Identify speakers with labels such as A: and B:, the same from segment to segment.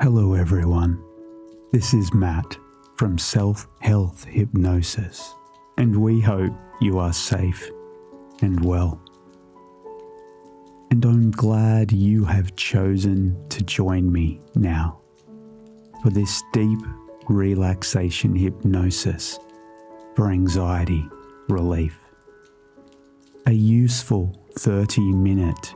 A: Hello everyone, this is Matt from Self-Health Hypnosis, and we hope you are safe and well. And I'm glad you have chosen to join me now for this deep relaxation hypnosis for anxiety relief. A useful 30-minute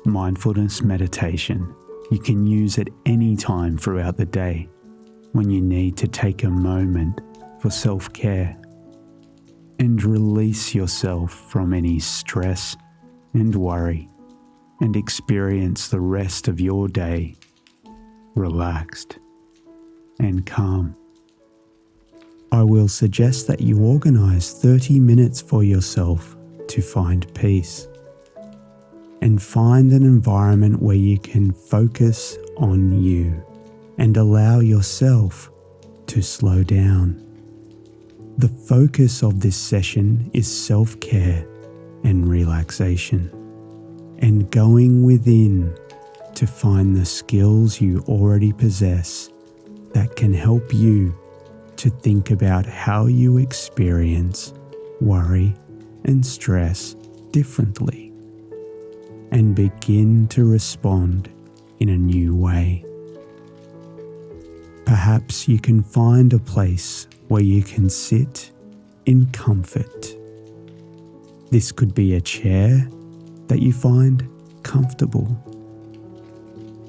A: mindfulness meditation you can use at any time throughout the day when you need to take a moment for self-care and release yourself from any stress and worry and experience the rest of your day relaxed and calm. I will suggest that you organize 30 minutes for yourself to find peace and find an environment where you can focus on you and allow yourself to slow down. The focus of this session is self-care and relaxation, and going within to find the skills you already possess that can help you to think about how you experience worry and stress differently and begin to respond in a new way. Perhaps you can find a place where you can sit in comfort. This could be a chair that you find comfortable.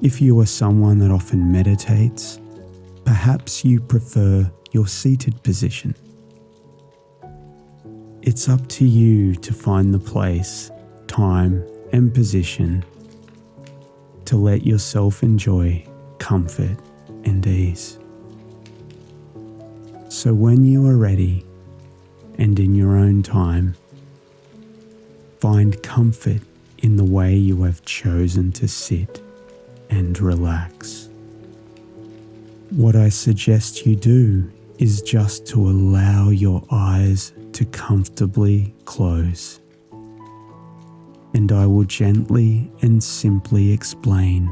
A: If you are someone that often meditates, perhaps you prefer your seated position. It's up to you to find the place, time, and position to let yourself enjoy comfort and ease. So when you are ready and in your own time, find comfort in the way you have chosen to sit and relax. What I suggest you do is just to allow your eyes to comfortably close. And I will gently and simply explain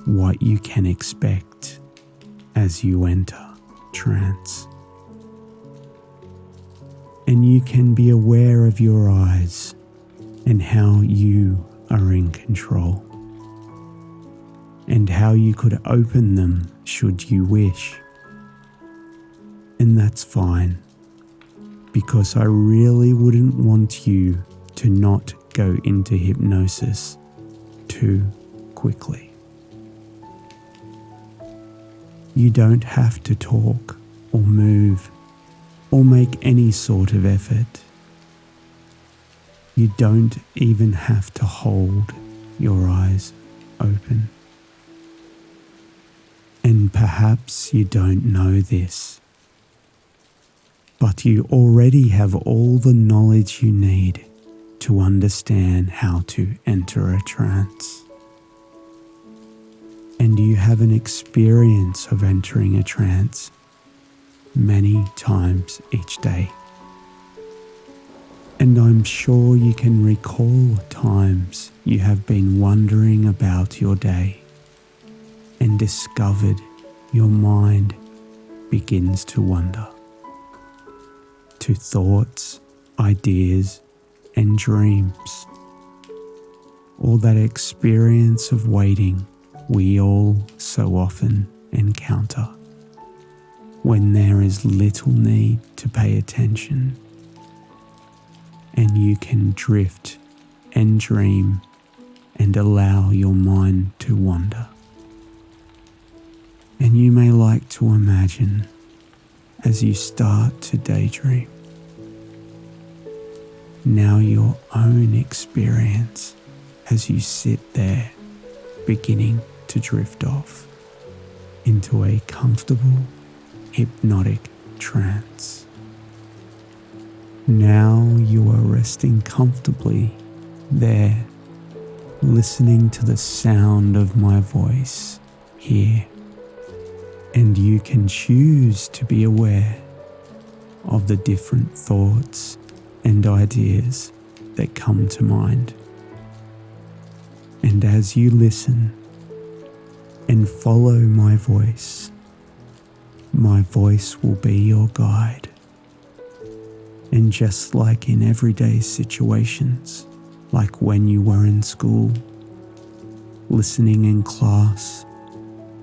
A: what you can expect as you enter trance. And you can be aware of your eyes and how you are in control, and how you could open them should you wish. And that's fine, because I really wouldn't want you to not go into hypnosis too quickly. You don't have to talk or move or make any sort of effort. You don't even have to hold your eyes open. And perhaps you don't know this, but you already have all the knowledge you need to understand how to enter a trance. And you have an experience of entering a trance many times each day. And I'm sure you can recall times you have been wondering about your day and discovered your mind begins to wander to thoughts, ideas, and dreams, or that experience of waiting we all so often encounter when there is little need to pay attention and you can drift and dream and allow your mind to wander. And you may like to imagine as you start to daydream now your own experience as you sit there beginning to drift off into a comfortable hypnotic trance. Now you are resting comfortably there, listening to the sound of my voice here, and you can choose to be aware of the different thoughts and ideas that come to mind. And as you listen and follow my voice. My voice will be your guide. And just like in everyday situations, like when you were in school, listening in class,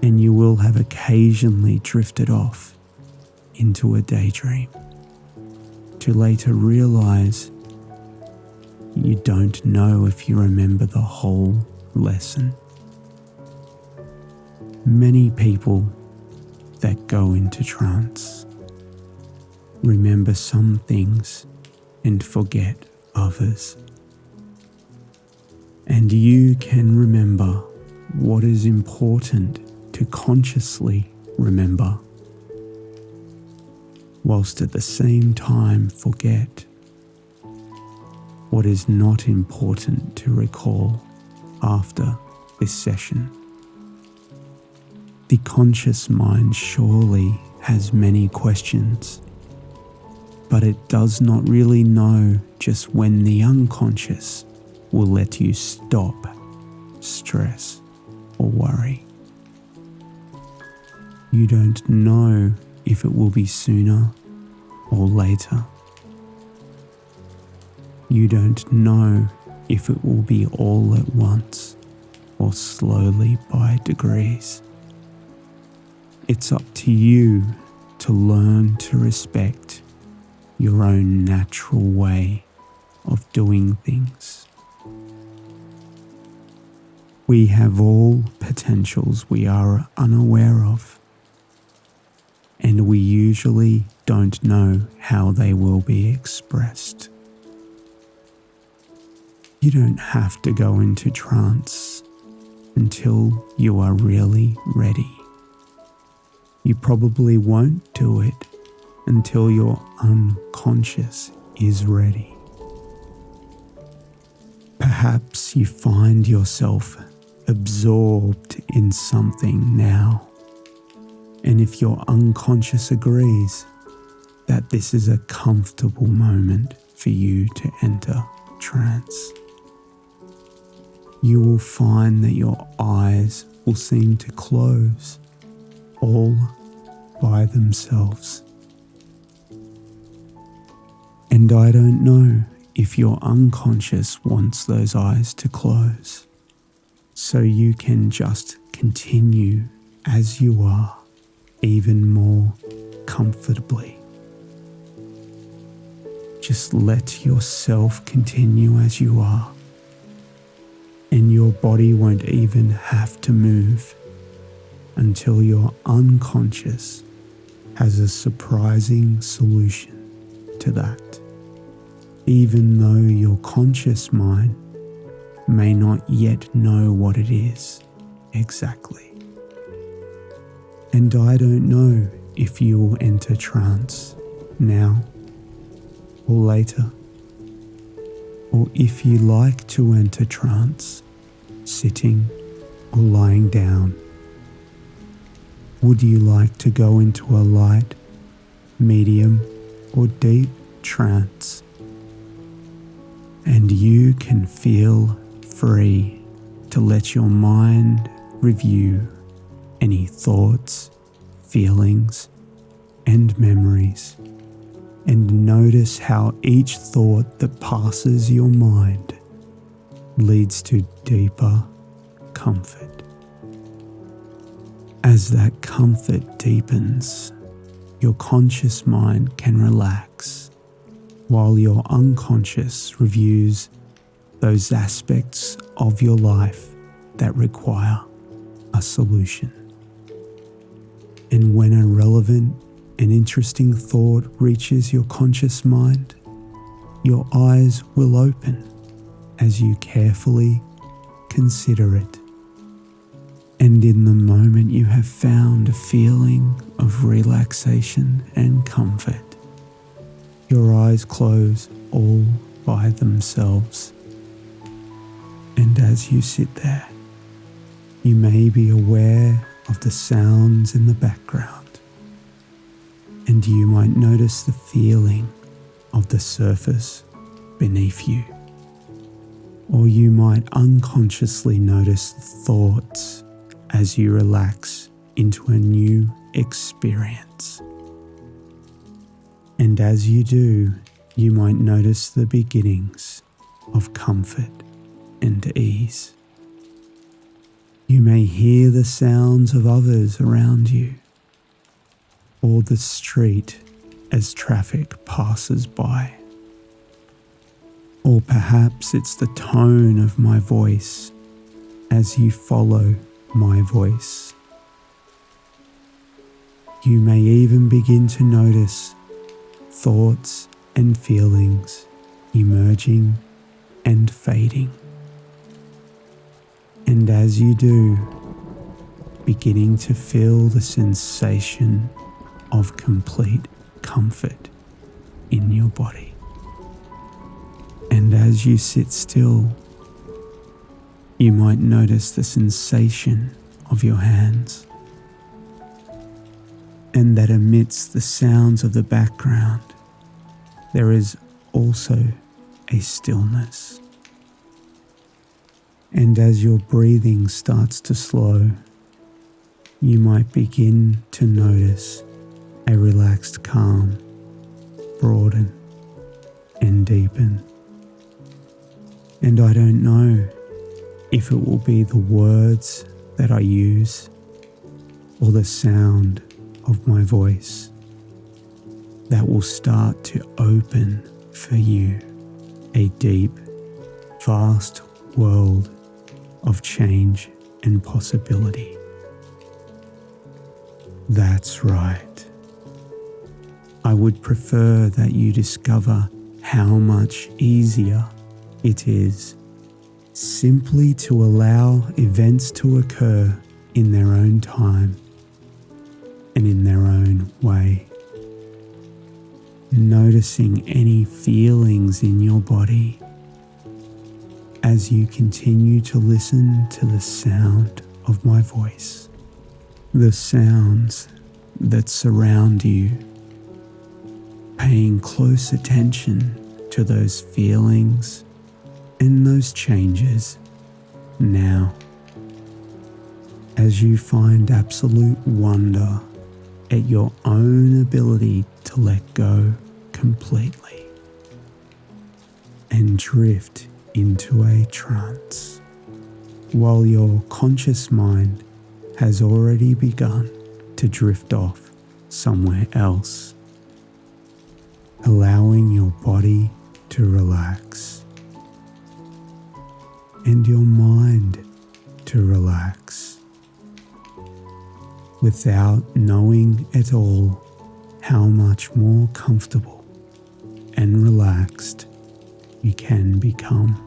A: and you will have occasionally drifted off into a daydream, to later realize you don't know if you remember the whole lesson. Many people that go into trance remember some things and forget others. And you can remember what is important to consciously remember, whilst at the same time forget what is not important to recall after this session. The conscious mind surely has many questions, but it does not really know just when the unconscious will let you stop, stress, or worry. You don't know if it will be sooner or later. You don't know if it will be all at once or slowly by degrees. It's up to you to learn to respect your own natural way of doing things. We have all potentials we are unaware of, and we usually don't know how they will be expressed. You don't have to go into trance until you are really ready. You probably won't do it until your unconscious is ready. Perhaps you find yourself absorbed in something now, and if your unconscious agrees that this is a comfortable moment for you to enter trance, you will find that your eyes will seem to close all by themselves. And I don't know if your unconscious wants those eyes to close, so you can just continue as you are, even more comfortably. Just let yourself continue as you are, and your body won't even have to move until your unconscious has a surprising solution to that, even though your conscious mind may not yet know what it is exactly. And I don't know if you will enter trance now or later, or if you like to enter trance sitting or lying down. Would you like to go into a light, medium, or deep trance? And you can feel free to let your mind review any thoughts, feelings, and memories, and notice how each thought that passes your mind leads to deeper comfort. As that comfort deepens, your conscious mind can relax, while your unconscious reviews those aspects of your life that require a solution. And when a relevant and interesting thought reaches your conscious mind, your eyes will open as you carefully consider it. And in the moment you have found a feeling of relaxation and comfort, your eyes close all by themselves. And as you sit there, you may be aware of the sounds in the background, and you might notice the feeling of the surface beneath you. Or you might unconsciously notice the thoughts as you relax into a new experience. And as you do, you might notice the beginnings of comfort and ease. You may hear the sounds of others around you, or the street as traffic passes by. Or perhaps it's the tone of my voice as you follow my voice. You may even begin to notice thoughts and feelings emerging and fading. And as you do, beginning to feel the sensation of complete comfort in your body. And as you sit still, you might notice the sensation of your hands, and that amidst the sounds of the background, there is also a stillness. And as your breathing starts to slow, you might begin to notice a relaxed calm broaden and deepen. And I don't know if it will be the words that I use or the sound of my voice that will start to open for you a deep, vast world of change and possibility. That's right. I would prefer that you discover how much easier it is simply to allow events to occur in their own time and in their own way. Noticing any feelings in your body as you continue to listen to the sound of my voice, the sounds that surround you, paying close attention to those feelings and those changes now, as you find absolute wonder at your own ability to let go completely and drift into a trance, while your conscious mind has already begun to drift off somewhere else, allowing your body to relax and your mind to relax without knowing at all how much more comfortable and relaxed you can become.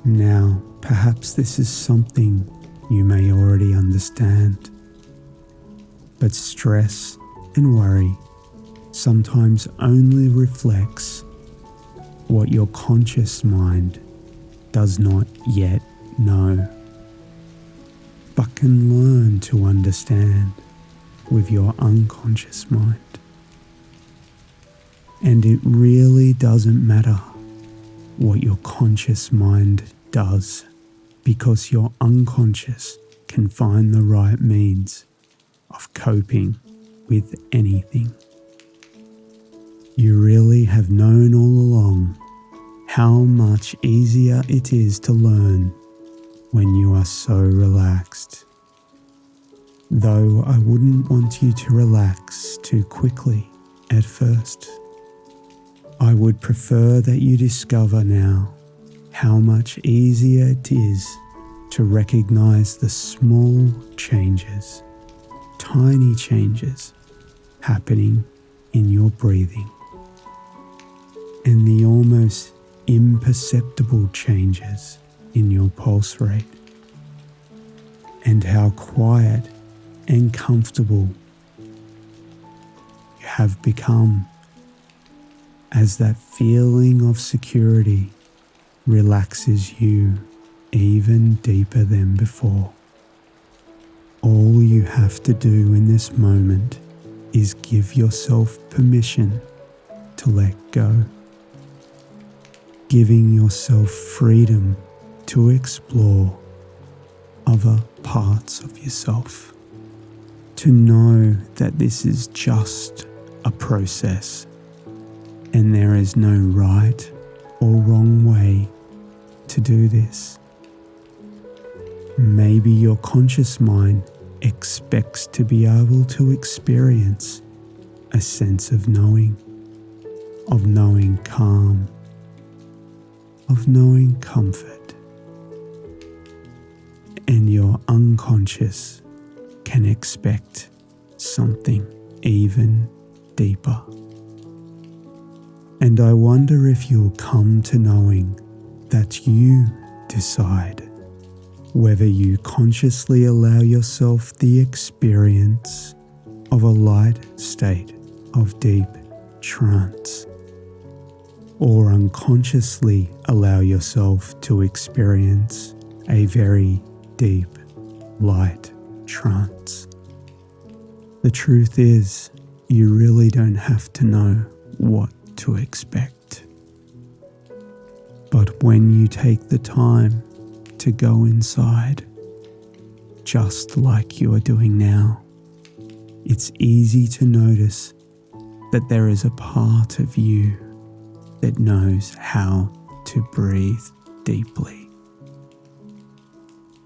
A: Now, perhaps this is something you may already understand, but stress and worry sometimes only reflects what your conscious mind does not yet know, but can learn to understand with your unconscious mind. And it really doesn't matter what your conscious mind does, because your unconscious can find the right means of coping with anything. You really have known all along how much easier it is to learn when you are so relaxed. Though I wouldn't want you to relax too quickly at first. I would prefer that you discover now how much easier it is to recognize the small changes, tiny changes happening in your breathing, and the almost imperceptible changes in your pulse rate, and how quiet and comfortable you have become as that feeling of security relaxes you even deeper than before. All you have to do in this moment is give yourself permission to let go, giving yourself freedom to explore other parts of yourself. To know that this is just a process and there is no right or wrong way to do this. Maybe your conscious mind expects to be able to experience a sense of knowing calm, of knowing comfort, and your unconscious can expect something even deeper. And I wonder if you'll come to knowing that you decide whether you consciously allow yourself the experience of a light state of deep trance, or unconsciously allow yourself to experience a very deep light trance. The truth is, you really don't have to know what to expect. But when you take the time to go inside, just like you are doing now, it's easy to notice that there is a part of you that knows how to breathe deeply.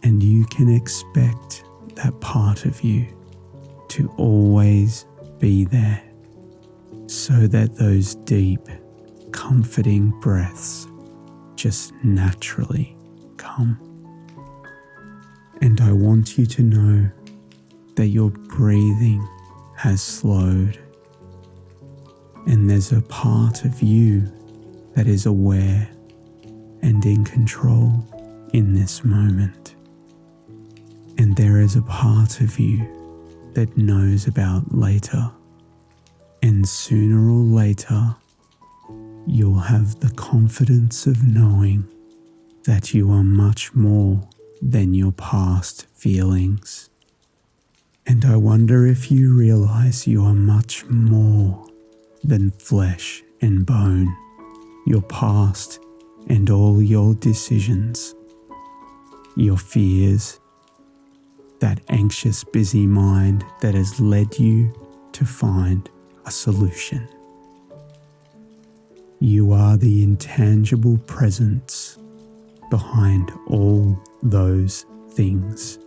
A: And you can expect that part of you to always be there, so that those deep, comforting breaths just naturally come. And I want you to know that your breathing has slowed, and there's a part of you that is aware and in control in this moment. And there is a part of you that knows about later, and sooner or later you'll have the confidence of knowing that you are much more than your past feelings. And I wonder if you realize you are much more than flesh and bone, your past and all your decisions, your fears, that anxious, busy mind that has led you to find a solution. You are the intangible presence behind all those things.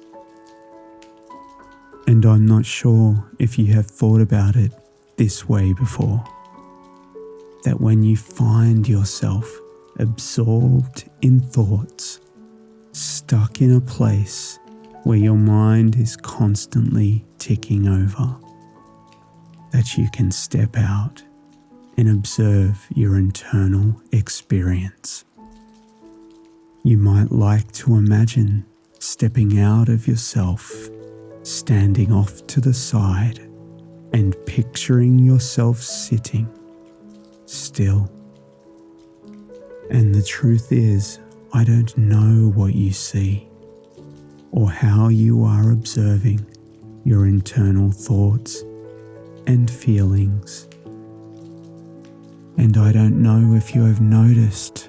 A: And I'm not sure if you have thought about it this way before, that when you find yourself absorbed in thoughts, stuck in a place where your mind is constantly ticking over, that you can step out and observe your internal experience. You might like to imagine stepping out of yourself, standing off to the side, and picturing yourself sitting still. And the truth is, I don't know what you see or how you are observing your internal thoughts and feelings. And I don't know if you have noticed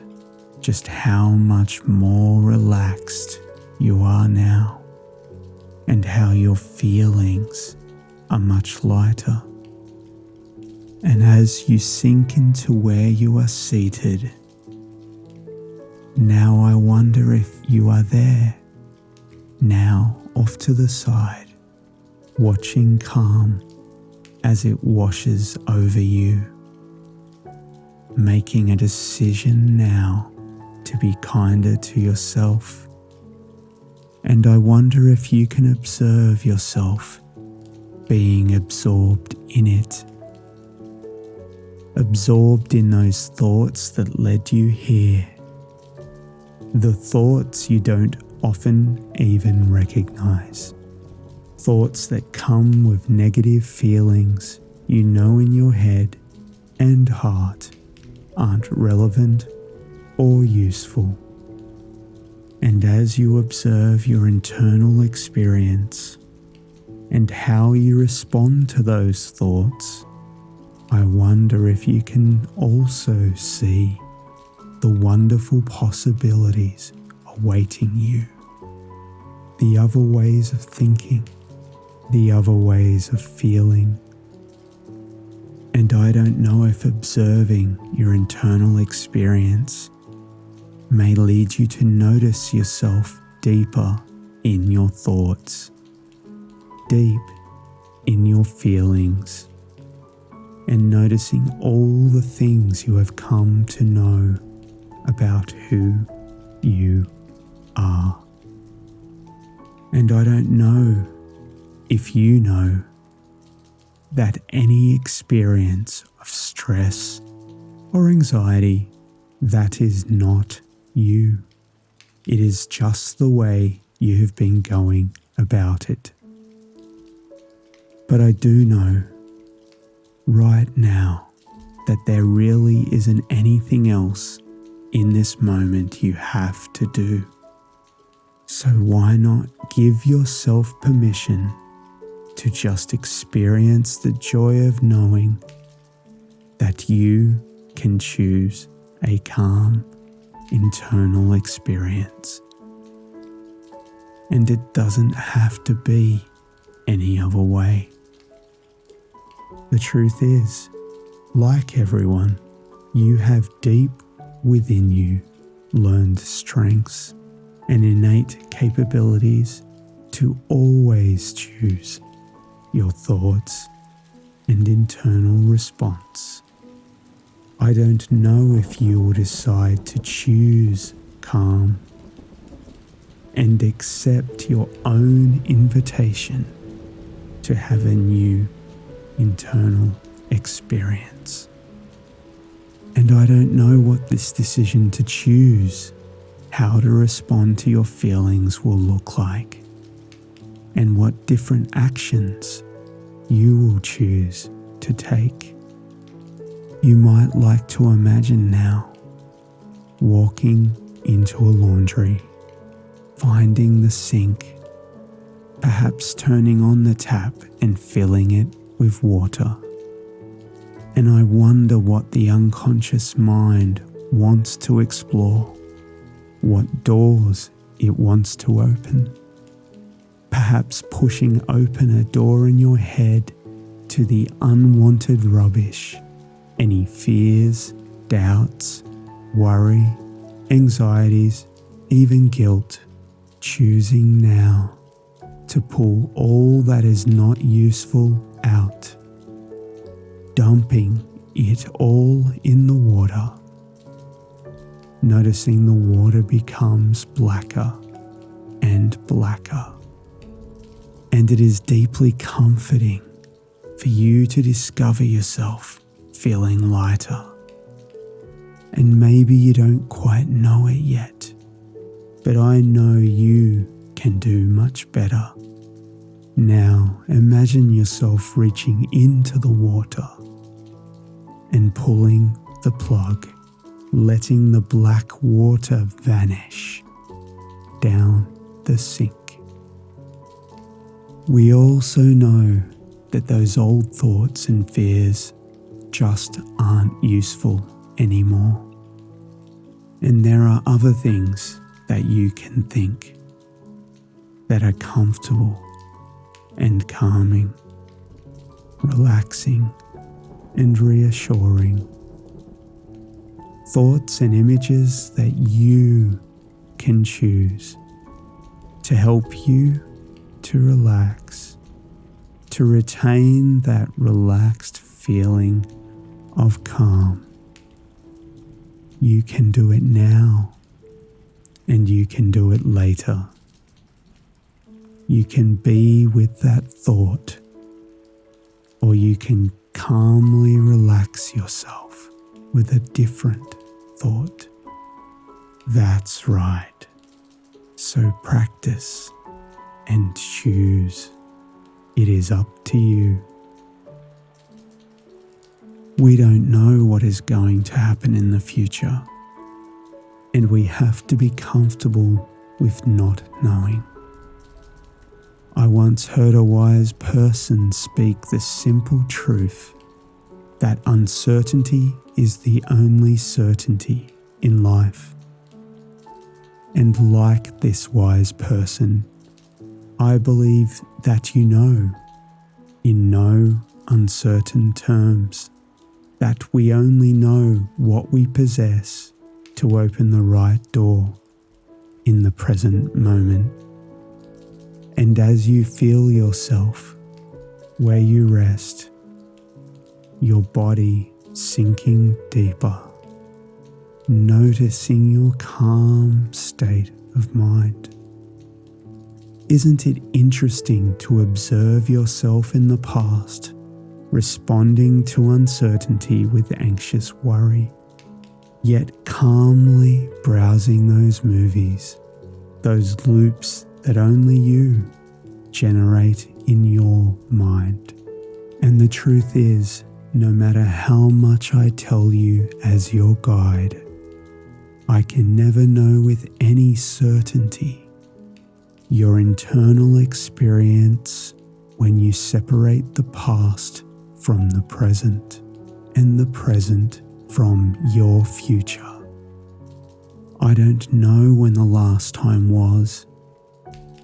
A: just how much more relaxed you are now, and how your feelings are much lighter. And as you sink into where you are seated, now I wonder if you are there, now off to the side, watching calm as it washes over you, making a decision now to be kinder to yourself. And I wonder if you can observe yourself being absorbed in it, absorbed in those thoughts that led you here, the thoughts you don't often even recognize, thoughts that come with negative feelings you know in your head and heart aren't relevant or useful. And as you observe your internal experience and how you respond to those thoughts, I wonder if you can also see the wonderful possibilities awaiting you. the other ways of thinking, the other ways of feeling. And I don't know if observing your internal experience may lead you to notice yourself deeper in your thoughts, deep in your feelings, and noticing all the things you have come to know about who you are. And I don't know if you know that any experience of stress or anxiety, that is not you. It is just the way you have been going about it. But I do know right now that there really isn't anything else in this moment you have to do. So why not give yourself permission to just experience the joy of knowing that you can choose a calm internal experience. And it doesn't have to be any other way. The truth is, like everyone, you have deep within you learned strengths and innate capabilities to always choose your thoughts and internal response. I don't know if you will decide to choose calm and accept your own invitation to have a new internal experience. And I don't know what this decision to choose how to respond to your feelings will look like, and what different actions you will choose to take. You might like to imagine now walking into a laundry, finding the sink, perhaps turning on the tap and filling it with water. And I wonder what the unconscious mind wants to explore, what doors it wants to open. Perhaps pushing open a door in your head to the unwanted rubbish, any fears, doubts, worry, anxieties, even guilt, choosing now to pull all that is not useful out, dumping it all in the water, noticing the water becomes blacker and blacker. And it is deeply comforting for you to discover yourself feeling lighter. And maybe you don't quite know it yet, but I know you can do much better. Now imagine yourself reaching into the water and pulling the plug, letting the black water vanish down the sink. We also know that those old thoughts and fears just aren't useful anymore. And there are other things that you can think that are comfortable and calming, relaxing and reassuring. Thoughts and images that you can choose to help you to relax, to retain that relaxed feeling of calm. You can do it now, and you can do it later. You can be with that thought, or you can calmly relax yourself with a different thought. That's right. So practice and choose. It is up to you. We don't know what is going to happen in the future, and we have to be comfortable with not knowing. I once heard a wise person speak the simple truth that uncertainty is the only certainty in life. And like this wise person, I believe that you know, in no uncertain terms, that we only know what we possess to open the right door in the present moment. And as you feel yourself where you rest, your body sinking deeper, noticing your calm state of mind. Isn't it interesting to observe yourself in the past, responding to uncertainty with anxious worry, yet calmly browsing those movies, those loops that only you generate in your mind? And the truth is, no matter how much I tell you as your guide, I can never know with any certainty your internal experience when you separate the past from the present and the present from your future. I don't know when the last time was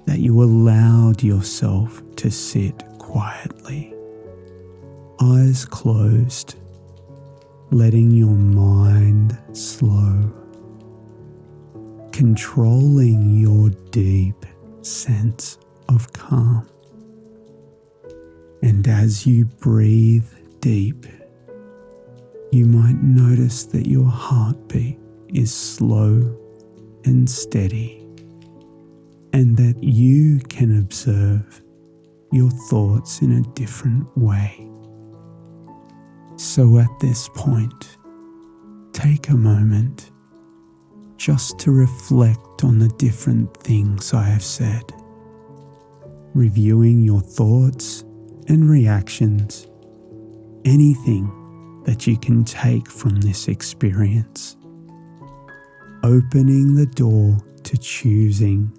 A: that you allowed yourself to sit quietly, eyes closed, letting your mind slow, controlling your deep sense of calm. And as you breathe deep, you might notice that your heartbeat is slow and steady, and that you can observe your thoughts in a different way. So at this point, take a moment just to reflect on the different things I have said, reviewing your thoughts and reactions, anything that you can take from this experience, opening the door to choosing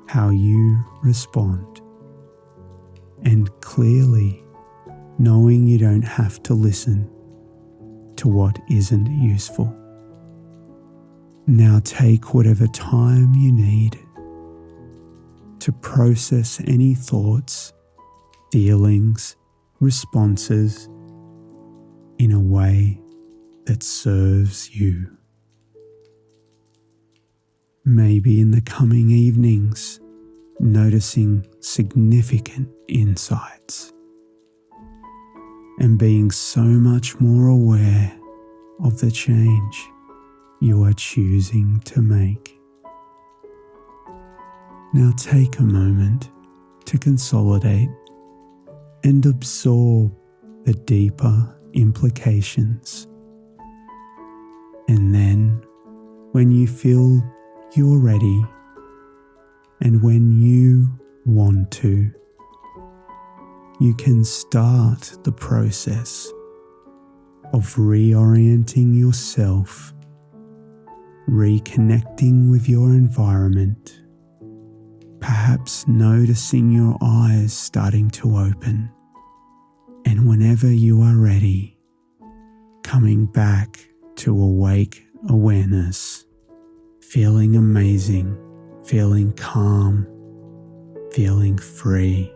A: how you respond, and clearly knowing you don't have to listen to what isn't useful. Now take whatever time you need to process any thoughts, feelings, responses in a way that serves you. Maybe in the coming evenings, noticing significant insights and being so much more aware of the change you are choosing to make. Now take a moment to consolidate and absorb the deeper implications. And then, when you feel you're ready and when you want to, you can start the process of reorienting yourself, reconnecting with your environment, perhaps noticing your eyes starting to open, and whenever you are ready, coming back to awake awareness, feeling amazing, feeling calm, feeling free.